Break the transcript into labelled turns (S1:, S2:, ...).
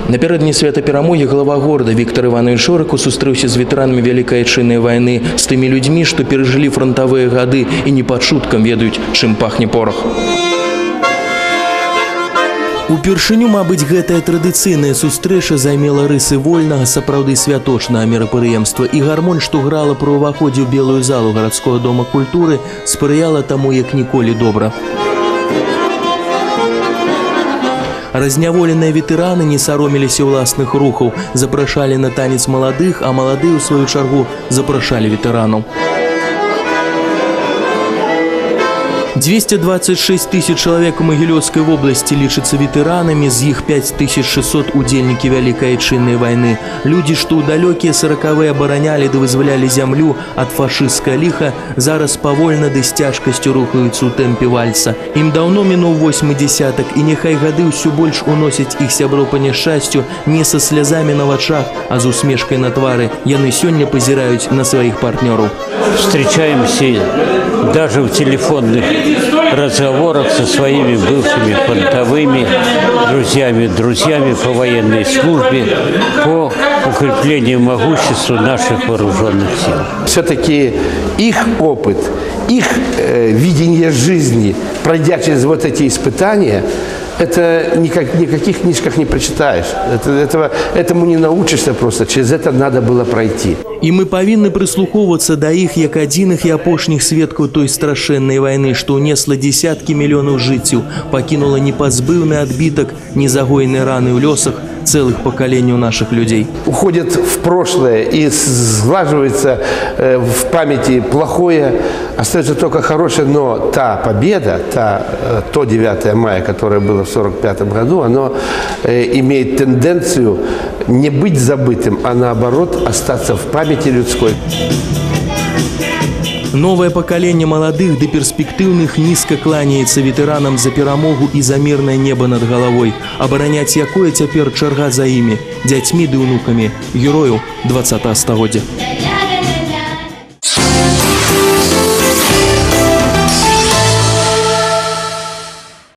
S1: Напередодні свята перамоги глава города Виктор Иванович Шорыку сустрэўся з ветэранамі Вялікай Айчыннай вайны, з тымі людзьмі, што перажылі фронтавыя гады і не пад шуткам ведаюць, чым пахне порох. Упершыню, мабыць, гэтая традыцыйная сустрэча займела рысы вольнага, сапраўды святочнага мерапрыемства, і гармонь, што грала пры ўваходзе ў белую залу гарадскога дома культуры, спрыяла таму як ніколі добра. Разняволеныя ветэраны не саромеліся ўласных рухаў, запрашалі на танец маладых, а маладыя, у сваю чаргу, запрашалі ветэранаў. 226 тысяч человек у Могилевской области лічацца ветэранамі, з іх 5600 удзельнікі Вялікай Айчыннай вайны. Людзі, што ў далёкія 40-е абаранялі ды вызвалялі зямлю ад фашысцкага ліха, зараз павольна ды з цяжкасцю рухаюцца ў тэмпе вальса. Ім даўно мінуў 8 дзесятак, і няхай гады ўсё больш уносяць іх сяброў па няшчасцю не са слязамі на вачах, а з усмешкай на твары. Яны сёння пазіраюць на сваіх партнёраў.
S2: Встречаемся даже в телефонных разговорах со своими бывшими фронтовыми друзьями по военной службе, по укреплению могущества наших вооруженных сил.
S3: Все-таки их опыт, их видение жизни, пройдя через вот эти испытания, это ни в каких книжках не прочитаешь. Этому не научишься просто. Через это надо было пройти.
S1: І мы павінны прыслухоўвацца да іх як адзіных і апошніх сведкаў той страшэннай вайны, што ўнесла дзесяткі мільёнаў жыццяў, пакінула непазбыўны адбітак, незагойныя раны ў лёсах целых поколений наших людей.
S3: Уходит в прошлое и сглаживается в памяти плохое, остается только хорошее, но та победа, то 9 мая, которое было в 1945 году, оно имеет тенденцию не быть забытым, а наоборот остаться в памяти людской.
S1: Новое поколение молодых да перспективных низко кланяется ветеранам за перамогу и за мирное небо над головой, оборонять якое теперь чарга за ими, дзятьми да унуками, герою 20-го стагоддзя.